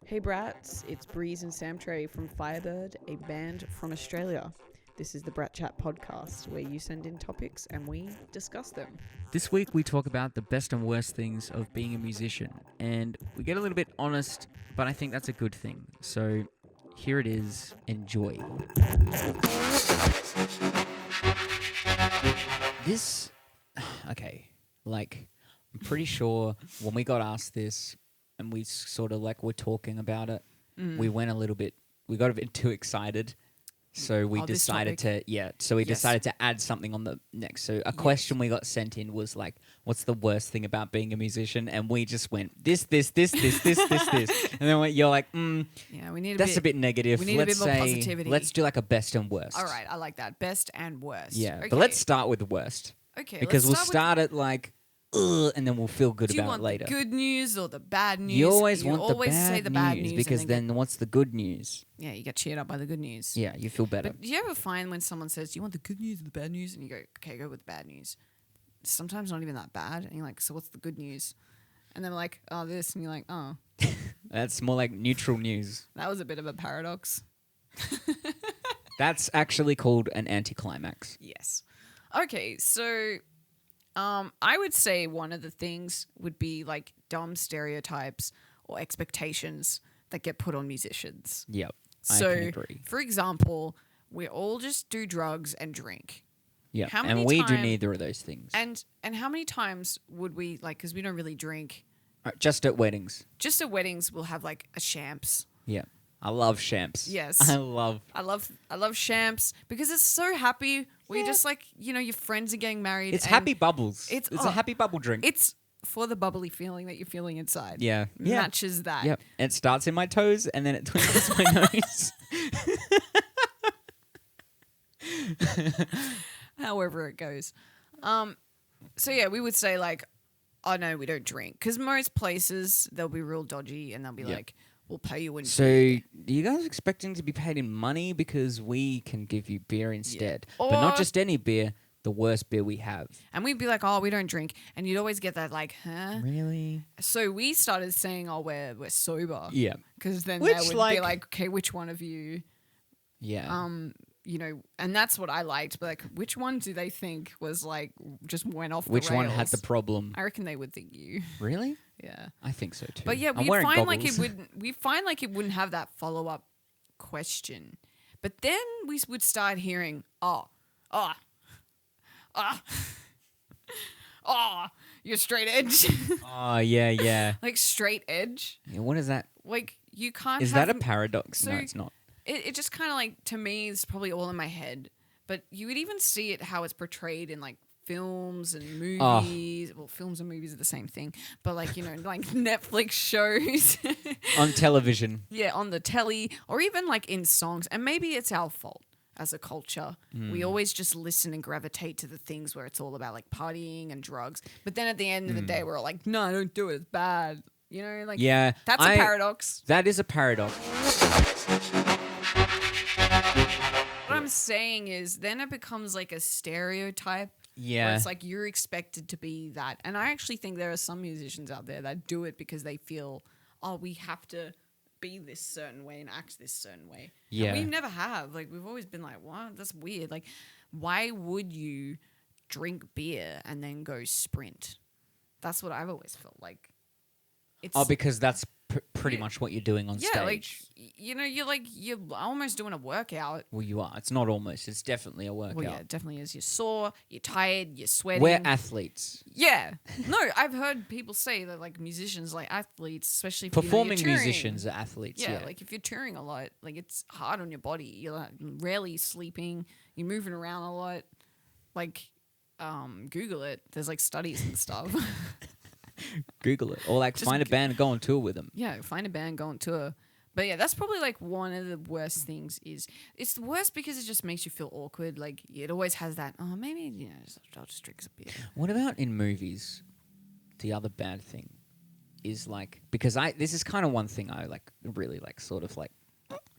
Hey Brats, it's Breeze and Sam Trey from Fyre Byrd, a band from Australia. This is the Brat Chat podcast where you send in topics and we discuss them. This week we talk about the best and worst things of being a musician, and we get a little bit honest, but I think that's a good thing. So here it is, enjoy. I'm pretty sure when we got asked this and we sort of were talking about it, we got a bit too excited. So we decided to add something on the next. So a question we got sent in was what's the worst thing about being a musician? And we just went, this. And then you're like, yeah, we need that's a bit negative. We need a bit more positivity. Let's do a best and worst. All right, I like that. Best and worst. Yeah, okay. But let's start with the worst. Okay, because we'll start at and then we'll feel good about it later. Do you want the good news or the bad news? You always want say the bad news because then what's the good news? Yeah, you get cheered up by the good news. Yeah, you feel better. But do you ever find when someone says, "Do you want the good news or the bad news?" and you go, "Okay, go with the bad news." Sometimes not even that bad, and you're like, "So what's the good news?" And they're like, "Oh, this," and you're like, "Oh." That's more like neutral news. That was a bit of a paradox. That's actually called an anticlimax. Yes. Okay, so I would say one of the things would be dumb stereotypes or expectations that get put on musicians. Yep, so, I can agree. For example, we all just do drugs and drink. Yeah, and we do neither of those things. And how many times would we, because we don't really drink. Just at weddings. Just at weddings, we'll have a champs. Yeah. I love champs. Yes. I love champs because it's so happy. We just your friends are getting married. It's happy bubbles. It's a happy bubble drink. It's for the bubbly feeling that you're feeling inside. Yeah. Matches that. Yep. It starts in my toes and then it twinkles my nose. However it goes. So yeah, we would say oh no, we don't drink. Because most places they'll be real dodgy and they'll be we'll pay you in beer. Are you guys expecting to be paid in money? Because we can give you beer instead. Yeah. But not just any beer, the worst beer we have. And we'd be like, oh, we don't drink. And you'd always get that huh? Really? So we started saying, oh, we're sober. Yeah. Because then they would be like, okay, which one of you? Yeah. And that's what I liked. But which one do they think was just went off the Which rails? one had the problem? I reckon they would think you. Really? Yeah. I think so too. But yeah, we find it wouldn't have that follow-up question. But then we would start hearing, you're straight edge. Oh, yeah. Straight edge. Yeah, what is that? You can't Is that a paradox? So no, it's not. It just kind of to me, it's probably all in my head. But you would even see it how it's portrayed in films and movies. Well, films and movies are the same thing. But Netflix shows. On television. Yeah, on the telly. Or even in songs. And maybe it's our fault as a culture. We always just listen and gravitate to the things where it's all about partying and drugs. But then at the end of the day, we're all like, no, don't do it. It's bad. Yeah. That's a paradox. That is a paradox. What I'm saying is then it becomes a stereotype. Yeah. Where it's you're expected to be that. And I actually think there are some musicians out there that do it because they feel, oh, we have to be this certain way and act this certain way. Yeah. And we never have. We've always been what? That's weird. Why would you drink beer and then go sprint? That's what I've always felt like. Because that's pretty much what you're doing on stage. You're almost doing a workout. Well, you are. It's not almost. It's definitely a workout. Well, yeah, it definitely is. You're sore, you're tired, you're sweating. We're athletes. Yeah. No, I've heard people say that musicians, athletes, especially if performing you're touring. Musicians are athletes. Yeah. If you're touring a lot, it's hard on your body. You're rarely sleeping. You're moving around a lot. Google it. There's studies and stuff. Google it. Or find a band and go on tour with them. Yeah, find a band, go on tour. But yeah, that's probably one of the worst things is it's the worst because it just makes you feel awkward. It always has that, oh, maybe, I'll just drink some beer. What about in movies? The other bad thing is because this is kind of one thing I really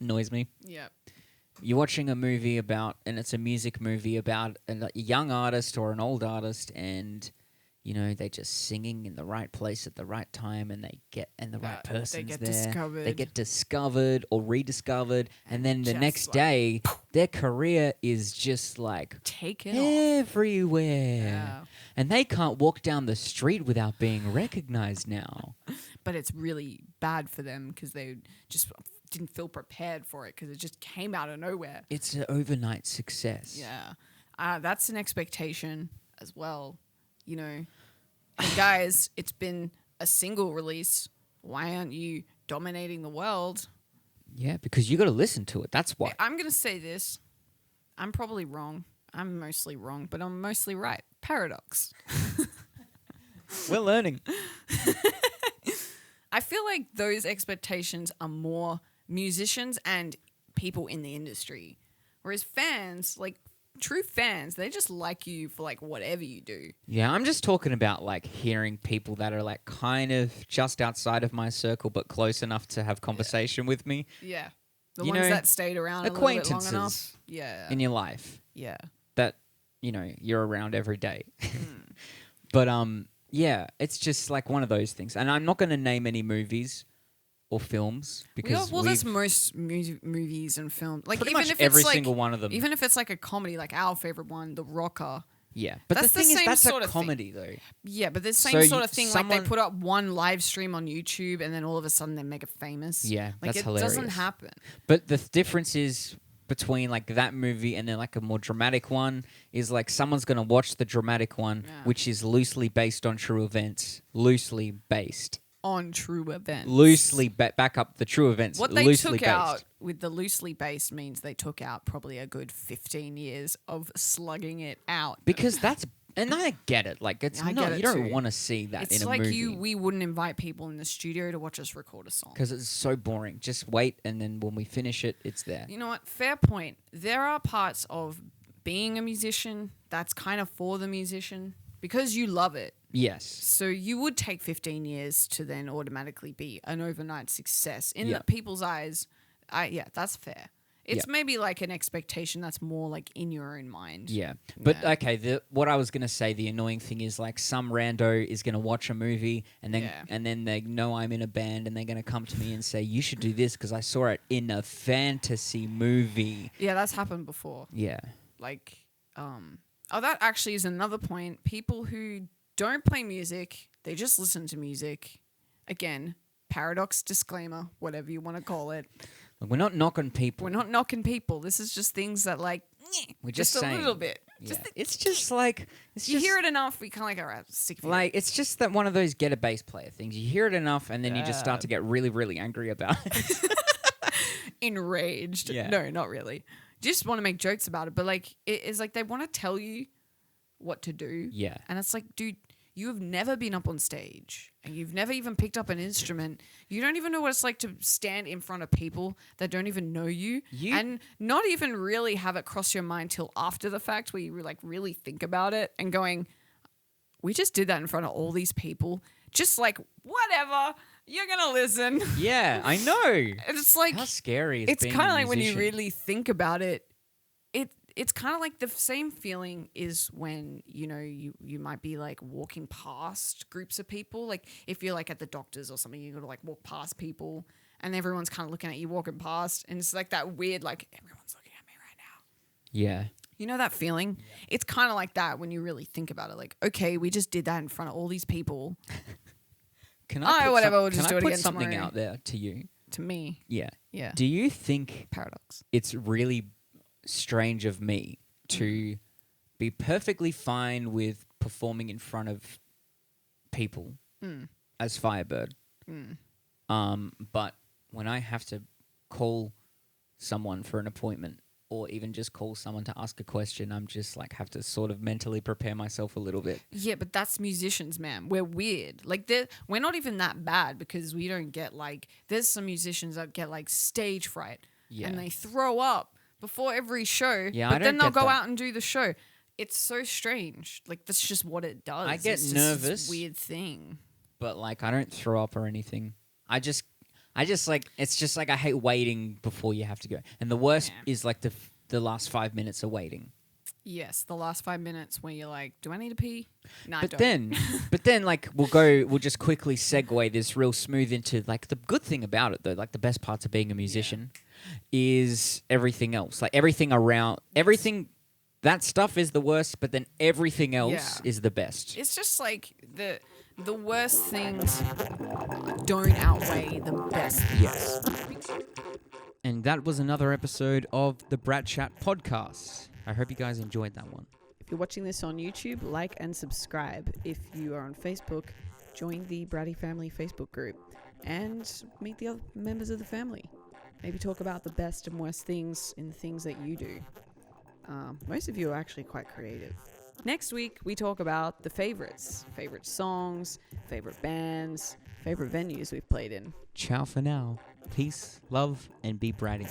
annoys me. Yeah. You're watching a movie about, and it's a music movie about a young artist or an old artist, and you know, they just singing in the right place at the right time, and the right person's there. They get discovered or rediscovered, and then the next day, their career is just like taken everywhere. Yeah. And they can't walk down the street without being recognized now. But it's really bad for them because they just didn't feel prepared for it because it just came out of nowhere. It's an overnight success. Yeah. That's an expectation as well. You know, hey guys, it's been a single release. Why aren't you dominating the world? Yeah, because you got to listen to it. That's why. I'm going to say this. I'm probably wrong. I'm mostly wrong, but I'm mostly right. Paradox. We're learning. I feel like those expectations are more musicians and people in the industry. Whereas fans, like true fans, they just like you for like whatever you do. Yeah, I'm just talking about like hearing people that are like kind of just outside of my circle but close enough to have conversation with me. Yeah. The ones that stayed around a little bit long enough. Yeah. In your life. Yeah. That, you know, you're around every day. But yeah, it's just like one of those things. And I'm not going to name any movies or films because there's most movies and films. Like pretty even much if every it's like, single one of them. Even if it's like a comedy, like our favorite one, The Rocker. Yeah, but that's the thing is, that's sort a of comedy though. Yeah, but the same sort of thing. Like they put up one live stream on YouTube, and then all of a sudden they're mega famous. Yeah, like that's it hilarious. doesn't happen. But the difference is between like that movie and then like a more dramatic one is like someone's gonna watch the dramatic one, which is loosely based on true events, loosely based. On true events. Loosely back up the true events. What they loosely took based. out with the loosely based means they took out probably a good 15 years of slugging it out. Because that's, and I get it. Like it's not, you don't want to see that in a movie. It's like we wouldn't invite people in the studio to watch us record a song. Because it's so boring. Just wait, and then when we finish it, it's there. You know what? Fair point. There are parts of being a musician that's kind of for the musician because you love it. Yes. So you would take 15 years to then automatically be an overnight success in the people's eyes. Yeah, that's fair. It's maybe like an expectation that's more like in your own mind. Yeah. But okay, what I was going to say, the annoying thing is like some rando is going to watch a movie and then they know I'm in a band and they're going to come to me and say, you should do this because I saw it in a fantasy movie. Yeah, that's happened before. Yeah. Like, that actually is another point. People who don't play music, they just listen to music. Again, paradox disclaimer, whatever you want to call it. Like, we're not knocking people. We're not knocking people. This is just things that like, we're just saying, a little bit. Yeah. It's just like... You hear it enough, we kind of like, all right, stick with like, it's just that one of those get a bass player things. You hear it enough and then you just start to get really, really angry about it. Enraged. Yeah. No, not really. Just want to make jokes about it. But like, it's like they want to tell you what to do. Yeah. And it's like, dude, you have never been up on stage and you've never even picked up an instrument. You don't even know what it's like to stand in front of people that don't even know you and not even really have it cross your mind till after the fact where you like really think about it and going, we just did that in front of all these people. Just like, whatever, you're going to listen. Yeah, I know. It's like... How scary is it's being kind of a like when you musician. really think about it, it's kind of like the same feeling is when, you know, you might be like walking past groups of people. Like if you're like at the doctor's or something, you got to like walk past people and everyone's kind of looking at you walking past. And it's like that weird, like everyone's looking at me right now. Yeah. You know that feeling? Yeah. It's kind of like that when you really think about it. Like, okay, we just did that in front of all these people. Can I we'll just do it again put something tomorrow. out there to you? To me? Yeah. Yeah. Do you think paradox? It's really strange of me to be perfectly fine with performing in front of people as Fyre Byrd. But when I have to call someone for an appointment or even just call someone to ask a question, I'm just like have to sort of mentally prepare myself a little bit. Yeah, but that's musicians, man. We're weird. Like we're not even that bad because we don't get like, there's some musicians that get like stage fright and they throw up before every show, but then they'll go out and do the show. It's so strange. Like that's just what it does. I get nervous. This weird thing. But like I don't throw up or anything. I just like, it's just like I hate waiting before you have to go. And the worst is like the last 5 minutes of waiting. Yes, the last 5 minutes where you're like, do I need to pee? No, I But don't. then, like, we'll just quickly segue this real smooth into, like, the good thing about it, though, like, the best parts of being a musician is everything else. Like, everything around, everything, that stuff is the worst, but then everything else is the best. It's just like the worst things don't outweigh the best things. Yes. And that was another episode of the Brat Chat podcast. I hope you guys enjoyed that one. If you're watching this on YouTube, like and subscribe. If you are on Facebook, join the Bratty Family Facebook group and meet the other members of the family. Maybe talk about the best and worst things in the things that you do. Most of you are actually quite creative. Next week, we talk about the favorites, favorite songs, favorite bands, favorite venues we've played in. Ciao for now. Peace, love, and be bratty.